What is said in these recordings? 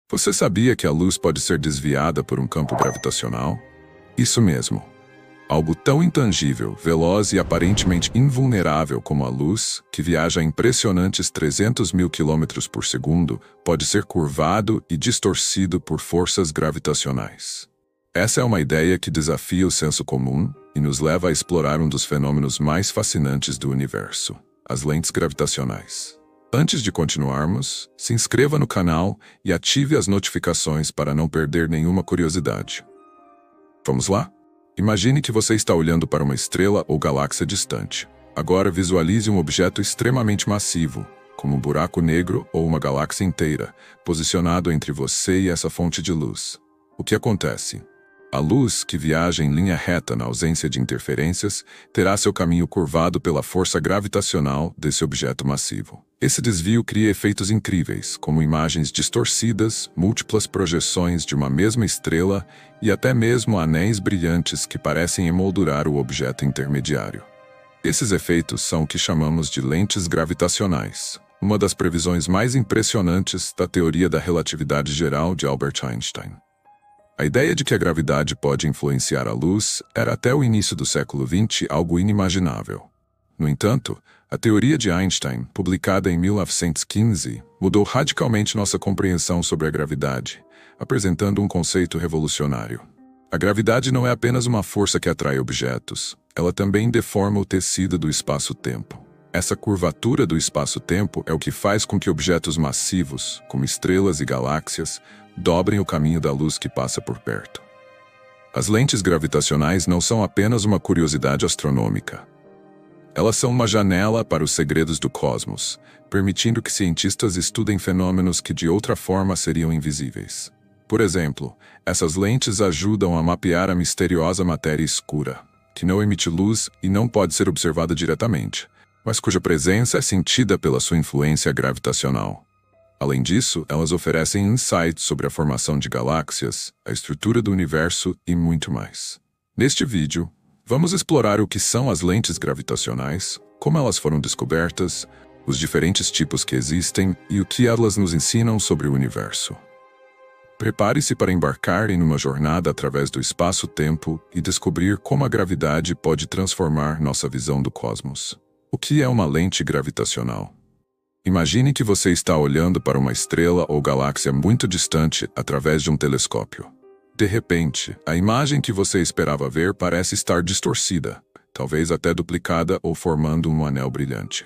Você sabia que a luz pode ser desviada por um campo gravitacional? Isso mesmo. Algo tão intangível, veloz e aparentemente invulnerável como a luz, que viaja a impressionantes 300 mil quilômetros por segundo, pode ser curvado e distorcido por forças gravitacionais. Essa é uma ideia que desafia o senso comum e nos leva a explorar um dos fenômenos mais fascinantes do universo: as lentes gravitacionais. Antes de continuarmos, se inscreva no canal e ative as notificações para não perder nenhuma curiosidade. Vamos lá? Imagine que você está olhando para uma estrela ou galáxia distante. Agora visualize um objeto extremamente massivo, como um buraco negro ou uma galáxia inteira, posicionado entre você e essa fonte de luz. O que acontece? A luz, que viaja em linha reta na ausência de interferências, terá seu caminho curvado pela força gravitacional desse objeto massivo. Esse desvio cria efeitos incríveis, como imagens distorcidas, múltiplas projeções de uma mesma estrela e até mesmo anéis brilhantes que parecem emoldurar o objeto intermediário. Esses efeitos são o que chamamos de lentes gravitacionais, uma das previsões mais impressionantes da teoria da relatividade geral de Albert Einstein. A ideia de que a gravidade pode influenciar a luz era até o início do século XX algo inimaginável. No entanto, a teoria de Einstein, publicada em 1915, mudou radicalmente nossa compreensão sobre a gravidade, apresentando um conceito revolucionário. A gravidade não é apenas uma força que atrai objetos, ela também deforma o tecido do espaço-tempo. Essa curvatura do espaço-tempo é o que faz com que objetos massivos, como estrelas e galáxias, dobrem o caminho da luz que passa por perto. As lentes gravitacionais não são apenas uma curiosidade astronômica. Elas são uma janela para os segredos do cosmos, permitindo que cientistas estudem fenômenos que de outra forma seriam invisíveis. Por exemplo, essas lentes ajudam a mapear a misteriosa matéria escura, que não emite luz e não pode ser observada diretamente, mas cuja presença é sentida pela sua influência gravitacional. Além disso, elas oferecem insights sobre a formação de galáxias, a estrutura do universo e muito mais. Neste vídeo, vamos explorar o que são as lentes gravitacionais, como elas foram descobertas, os diferentes tipos que existem e o que elas nos ensinam sobre o universo. Prepare-se para embarcar em uma jornada através do espaço-tempo e descobrir como a gravidade pode transformar nossa visão do cosmos. O que é uma lente gravitacional? Imagine que você está olhando para uma estrela ou galáxia muito distante através de um telescópio. De repente, a imagem que você esperava ver parece estar distorcida, talvez até duplicada ou formando um anel brilhante.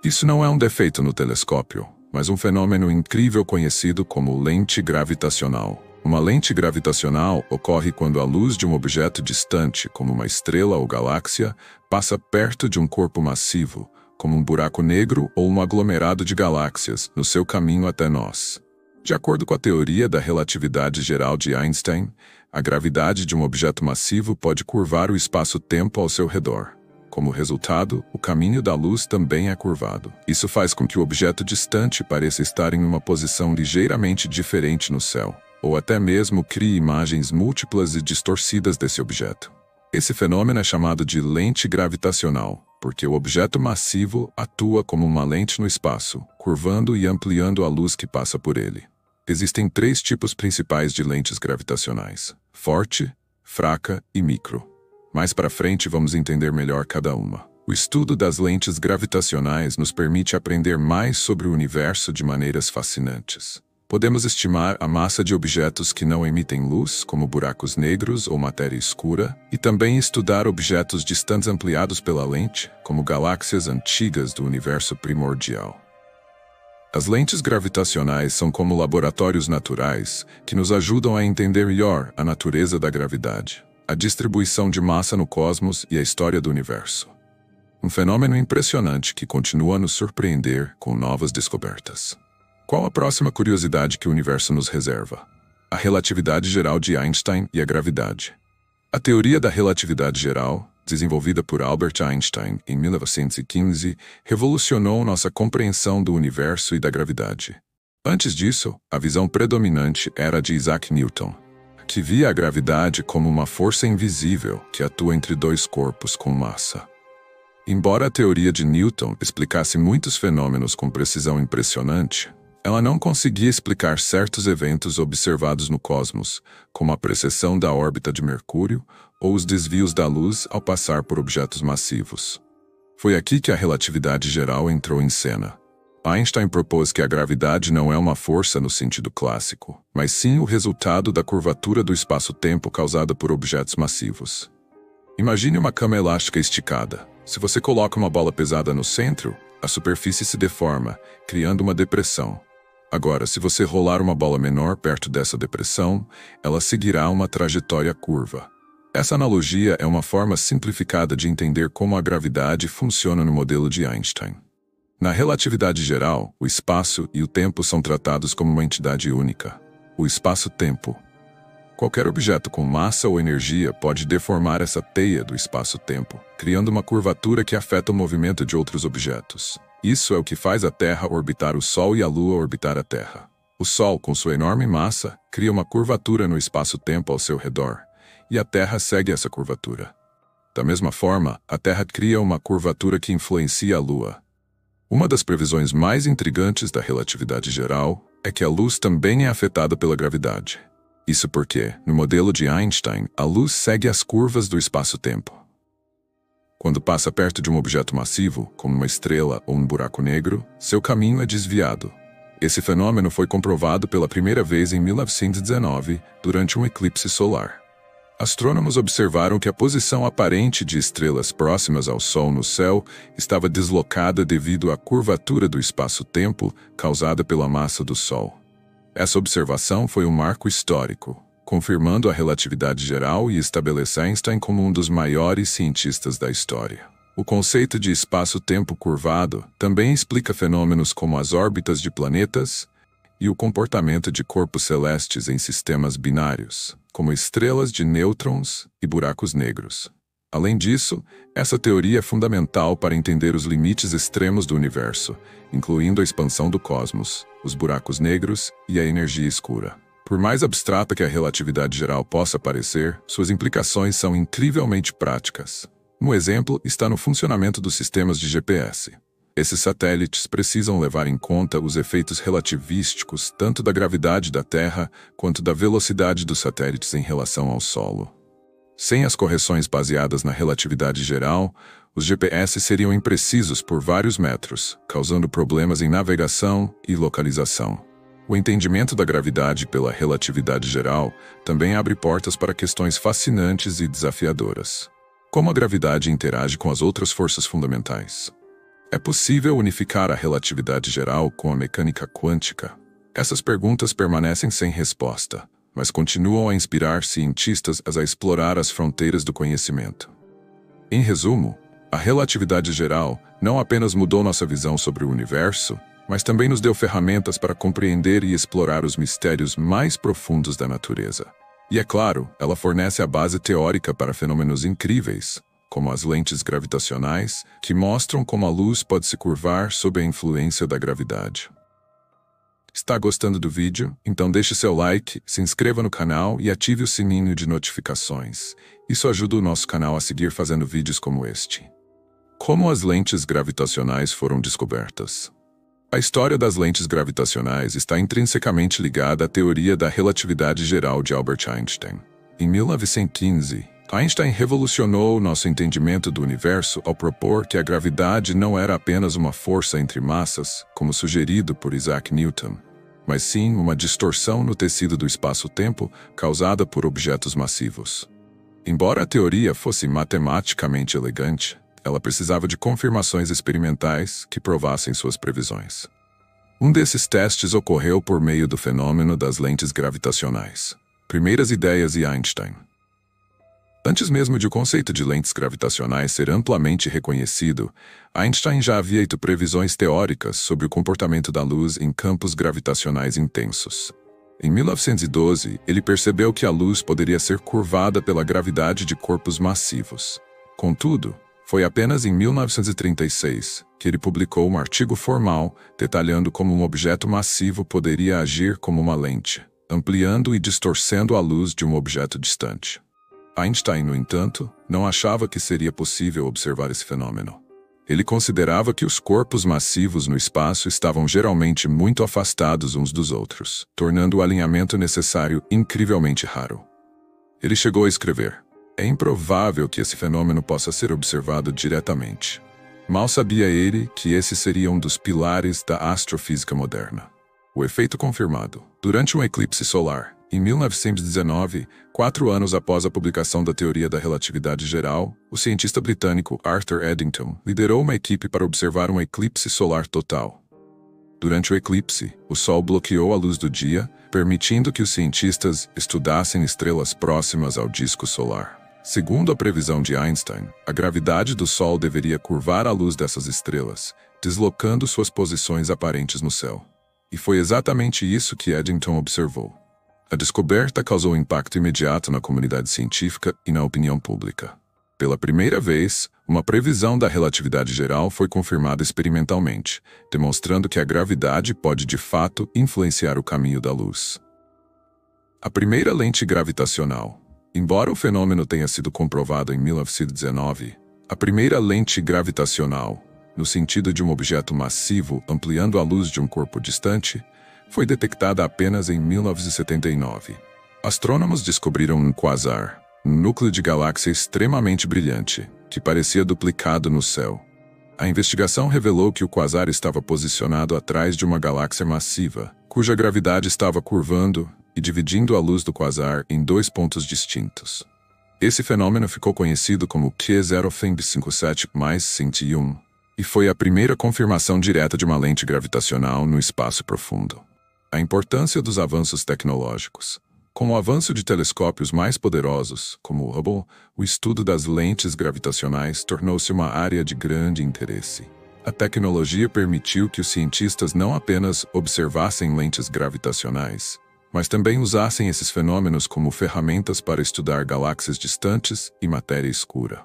Isso não é um defeito no telescópio, mas um fenômeno incrível conhecido como lente gravitacional. Uma lente gravitacional ocorre quando a luz de um objeto distante, como uma estrela ou galáxia, passa perto de um corpo massivo, como um buraco negro ou um aglomerado de galáxias, no seu caminho até nós. De acordo com a teoria da relatividade geral de Einstein, a gravidade de um objeto massivo pode curvar o espaço-tempo ao seu redor. Como resultado, o caminho da luz também é curvado. Isso faz com que o objeto distante pareça estar em uma posição ligeiramente diferente no céu, ou até mesmo crie imagens múltiplas e distorcidas desse objeto. Esse fenômeno é chamado de lente gravitacional, porque o objeto massivo atua como uma lente no espaço, curvando e ampliando a luz que passa por ele. Existem 3 tipos principais de lentes gravitacionais: forte, fraca e micro. Mais para frente vamos entender melhor cada uma. O estudo das lentes gravitacionais nos permite aprender mais sobre o universo de maneiras fascinantes. Podemos estimar a massa de objetos que não emitem luz, como buracos negros ou matéria escura, e também estudar objetos distantes ampliados pela lente, como galáxias antigas do universo primordial. As lentes gravitacionais são como laboratórios naturais que nos ajudam a entender melhor a natureza da gravidade, a distribuição de massa no cosmos e a história do universo. Um fenômeno impressionante que continua a nos surpreender com novas descobertas. Qual a próxima curiosidade que o universo nos reserva? A relatividade geral de Einstein e a gravidade. A teoria da relatividade geral, desenvolvida por Albert Einstein em 1915, revolucionou nossa compreensão do universo e da gravidade. Antes disso, a visão predominante era a de Isaac Newton, que via a gravidade como uma força invisível que atua entre 2 corpos com massa. Embora a teoria de Newton explicasse muitos fenômenos com precisão impressionante, Ela não conseguia explicar certos eventos observados no cosmos, como a precessão da órbita de Mercúrio ou os desvios da luz ao passar por objetos massivos. Foi aqui que a relatividade geral entrou em cena. Einstein propôs que a gravidade não é uma força no sentido clássico, mas sim o resultado da curvatura do espaço-tempo causada por objetos massivos. Imagine uma cama elástica esticada. Se você coloca uma bola pesada no centro, a superfície se deforma, criando uma depressão. Agora, se você rolar uma bola menor perto dessa depressão, ela seguirá uma trajetória curva. Essa analogia é uma forma simplificada de entender como a gravidade funciona no modelo de Einstein. Na relatividade geral, o espaço e o tempo são tratados como uma entidade única. O espaço-tempo. Qualquer objeto com massa ou energia pode deformar essa teia do espaço-tempo, criando uma curvatura que afeta o movimento de outros objetos. Isso é o que faz a Terra orbitar o Sol e a Lua orbitar a Terra. O Sol, com sua enorme massa, cria uma curvatura no espaço-tempo ao seu redor, e a Terra segue essa curvatura. Da mesma forma, a Terra cria uma curvatura que influencia a Lua. Uma das previsões mais intrigantes da relatividade geral é que a luz também é afetada pela gravidade. Isso porque, no modelo de Einstein, a luz segue as curvas do espaço-tempo. Quando passa perto de um objeto massivo, como uma estrela ou um buraco negro, seu caminho é desviado. Esse fenômeno foi comprovado pela primeira vez em 1919, durante um eclipse solar. Astrônomos observaram que a posição aparente de estrelas próximas ao Sol no céu estava deslocada devido à curvatura do espaço-tempo causada pela massa do Sol. Essa observação foi um marco histórico, confirmando a relatividade geral e estabelece Einstein como um dos maiores cientistas da história. O conceito de espaço-tempo curvado também explica fenômenos como as órbitas de planetas e o comportamento de corpos celestes em sistemas binários, como estrelas de nêutrons e buracos negros. Além disso, essa teoria é fundamental para entender os limites extremos do universo, incluindo a expansão do cosmos, os buracos negros e a energia escura. Por mais abstrata que a relatividade geral possa parecer, suas implicações são incrivelmente práticas. Um exemplo está no funcionamento dos sistemas de GPS. Esses satélites precisam levar em conta os efeitos relativísticos tanto da gravidade da Terra quanto da velocidade dos satélites em relação ao solo. Sem as correções baseadas na relatividade geral, os GPS seriam imprecisos por vários metros, causando problemas em navegação e localização. O entendimento da gravidade pela relatividade geral também abre portas para questões fascinantes e desafiadoras. Como a gravidade interage com as outras forças fundamentais? É possível unificar a relatividade geral com a mecânica quântica? Essas perguntas permanecem sem resposta, mas continuam a inspirar cientistas a explorar as fronteiras do conhecimento. Em resumo, a relatividade geral não apenas mudou nossa visão sobre o universo, mas também nos deu ferramentas para compreender e explorar os mistérios mais profundos da natureza. E é claro, ela fornece a base teórica para fenômenos incríveis, como as lentes gravitacionais, que mostram como a luz pode se curvar sob a influência da gravidade. Está gostando do vídeo? Então deixe seu like, se inscreva no canal e ative o sininho de notificações. Isso ajuda o nosso canal a seguir fazendo vídeos como este. Como as lentes gravitacionais foram descobertas? A história das lentes gravitacionais está intrinsecamente ligada à teoria da relatividade geral de Albert Einstein. Em 1915, Einstein revolucionou nosso entendimento do universo ao propor que a gravidade não era apenas uma força entre massas, como sugerido por Isaac Newton, mas sim uma distorção no tecido do espaço-tempo causada por objetos massivos. Embora a teoria fosse matematicamente elegante, ela precisava de confirmações experimentais que provassem suas previsões. Um desses testes ocorreu por meio do fenômeno das lentes gravitacionais. Primeiras ideias e Einstein. Antes mesmo de o conceito de lentes gravitacionais ser amplamente reconhecido, Einstein já havia feito previsões teóricas sobre o comportamento da luz em campos gravitacionais intensos. Em 1912, ele percebeu que a luz poderia ser curvada pela gravidade de corpos massivos. Contudo, foi apenas em 1936 que ele publicou um artigo formal detalhando como um objeto massivo poderia agir como uma lente, ampliando e distorcendo a luz de um objeto distante. Einstein, no entanto, não achava que seria possível observar esse fenômeno. Ele considerava que os corpos massivos no espaço estavam geralmente muito afastados uns dos outros, tornando o alinhamento necessário incrivelmente raro. Ele chegou a escrever: "É improvável que esse fenômeno possa ser observado diretamente." Mal sabia ele que esse seria um dos pilares da astrofísica moderna. O efeito confirmado. Durante um eclipse solar, em 1919, 4 anos após a publicação da teoria da relatividade geral, o cientista britânico Arthur Eddington liderou uma equipe para observar um eclipse solar total. Durante o eclipse, o Sol bloqueou a luz do dia, permitindo que os cientistas estudassem estrelas próximas ao disco solar. Segundo a previsão de Einstein, a gravidade do Sol deveria curvar a luz dessas estrelas, deslocando suas posições aparentes no céu. E foi exatamente isso que Eddington observou. A descoberta causou impacto imediato na comunidade científica e na opinião pública. Pela primeira vez, uma previsão da relatividade geral foi confirmada experimentalmente, demonstrando que a gravidade pode de fato influenciar o caminho da luz. A primeira lente gravitacional. Embora o fenômeno tenha sido comprovado em 1919, a primeira lente gravitacional, no sentido de um objeto massivo ampliando a luz de um corpo distante, foi detectada apenas em 1979. Astrônomos descobriram um quasar, um núcleo de galáxia extremamente brilhante, que parecia duplicado no céu. A investigação revelou que o quasar estava posicionado atrás de uma galáxia massiva, cuja gravidade estava curvando e dividindo a luz do quasar em 2 pontos distintos. Esse fenômeno ficou conhecido como Q057+101 e foi a primeira confirmação direta de uma lente gravitacional no espaço profundo. A importância dos avanços tecnológicos. Com o avanço de telescópios mais poderosos, como o Hubble, o estudo das lentes gravitacionais tornou-se uma área de grande interesse. A tecnologia permitiu que os cientistas não apenas observassem lentes gravitacionais, mas também usassem esses fenômenos como ferramentas para estudar galáxias distantes e matéria escura.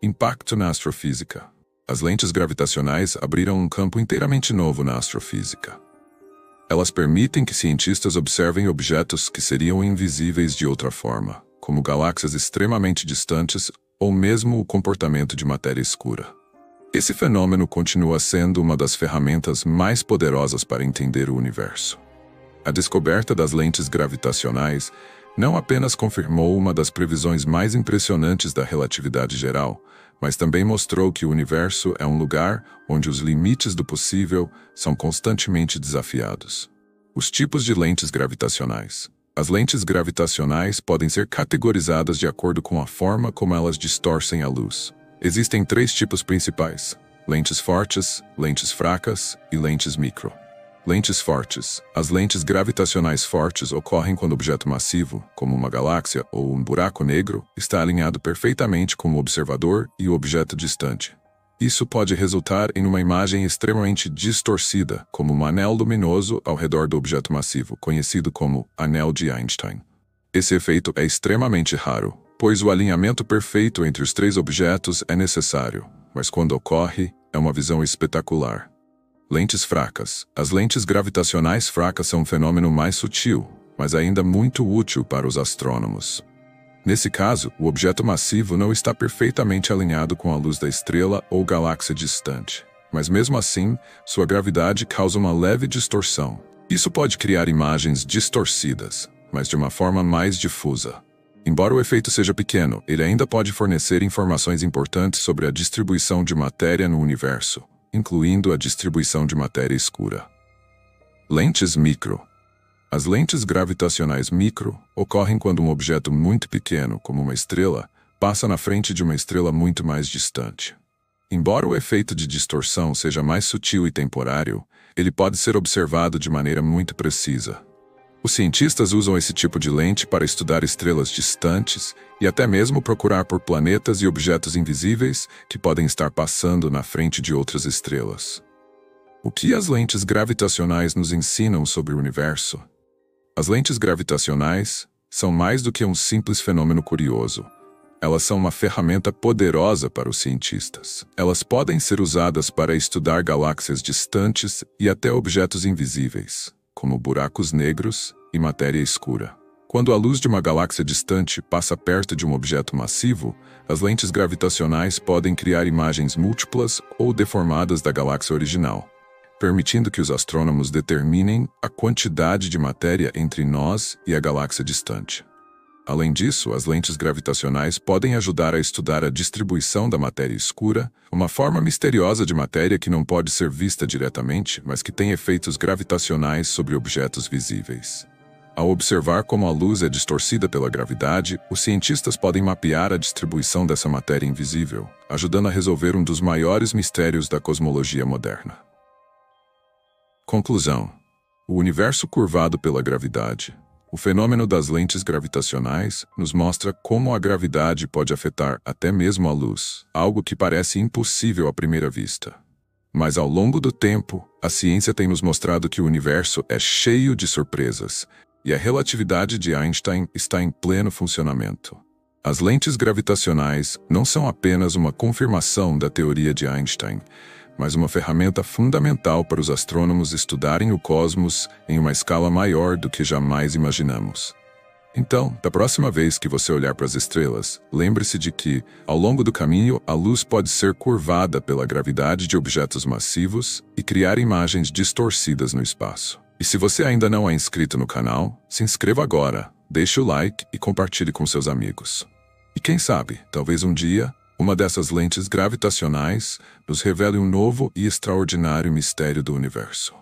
Impacto na astrofísica. As lentes gravitacionais abriram um campo inteiramente novo na astrofísica. Elas permitem que cientistas observem objetos que seriam invisíveis de outra forma, como galáxias extremamente distantes ou mesmo o comportamento de matéria escura. Esse fenômeno continua sendo uma das ferramentas mais poderosas para entender o universo. A descoberta das lentes gravitacionais não apenas confirmou uma das previsões mais impressionantes da relatividade geral, mas também mostrou que o universo é um lugar onde os limites do possível são constantemente desafiados. Os tipos de lentes gravitacionais. As lentes gravitacionais podem ser categorizadas de acordo com a forma como elas distorcem a luz. Existem 3 tipos principais: lentes fortes, lentes fracas e lentes micro. Lentes fortes. As lentes gravitacionais fortes ocorrem quando o objeto massivo, como uma galáxia ou um buraco negro, está alinhado perfeitamente com o observador e o objeto distante. Isso pode resultar em uma imagem extremamente distorcida, como um anel luminoso ao redor do objeto massivo, conhecido como anel de Einstein. Esse efeito é extremamente raro, pois o alinhamento perfeito entre os 3 objetos é necessário, mas quando ocorre, é uma visão espetacular. Lentes fracas. As lentes gravitacionais fracas são um fenômeno mais sutil, mas ainda muito útil para os astrônomos. Nesse caso, o objeto massivo não está perfeitamente alinhado com a luz da estrela ou galáxia distante, mas mesmo assim, sua gravidade causa uma leve distorção. Isso pode criar imagens distorcidas, mas de uma forma mais difusa. Embora o efeito seja pequeno, ele ainda pode fornecer informações importantes sobre a distribuição de matéria no universo, incluindo a distribuição de matéria escura. Lentes micro. As lentes gravitacionais micro ocorrem quando um objeto muito pequeno, como uma estrela, passa na frente de uma estrela muito mais distante. Embora o efeito de distorção seja mais sutil e temporário, ele pode ser observado de maneira muito precisa. Os cientistas usam esse tipo de lente para estudar estrelas distantes e até mesmo procurar por planetas e objetos invisíveis que podem estar passando na frente de outras estrelas. O que as lentes gravitacionais nos ensinam sobre o universo? As lentes gravitacionais são mais do que um simples fenômeno curioso. Elas são uma ferramenta poderosa para os cientistas. Elas podem ser usadas para estudar galáxias distantes e até objetos invisíveis, como buracos negros e matéria escura. Quando a luz de uma galáxia distante passa perto de um objeto massivo, as lentes gravitacionais podem criar imagens múltiplas ou deformadas da galáxia original, permitindo que os astrônomos determinem a quantidade de matéria entre nós e a galáxia distante. Além disso, as lentes gravitacionais podem ajudar a estudar a distribuição da matéria escura, uma forma misteriosa de matéria que não pode ser vista diretamente, mas que tem efeitos gravitacionais sobre objetos visíveis. Ao observar como a luz é distorcida pela gravidade, os cientistas podem mapear a distribuição dessa matéria invisível, ajudando a resolver um dos maiores mistérios da cosmologia moderna. Conclusão: o universo curvado pela gravidade. O fenômeno das lentes gravitacionais nos mostra como a gravidade pode afetar até mesmo a luz, algo que parece impossível à primeira vista. Mas ao longo do tempo, a ciência tem nos mostrado que o universo é cheio de surpresas, e a relatividade de Einstein está em pleno funcionamento. As lentes gravitacionais não são apenas uma confirmação da teoria de Einstein, mas uma ferramenta fundamental para os astrônomos estudarem o cosmos em uma escala maior do que jamais imaginamos. Então, da próxima vez que você olhar para as estrelas, lembre-se de que, ao longo do caminho, a luz pode ser curvada pela gravidade de objetos massivos e criar imagens distorcidas no espaço. E se você ainda não é inscrito no canal, se inscreva agora, deixe o like e compartilhe com seus amigos. E quem sabe, talvez um dia, uma dessas lentes gravitacionais nos revele um novo e extraordinário mistério do universo.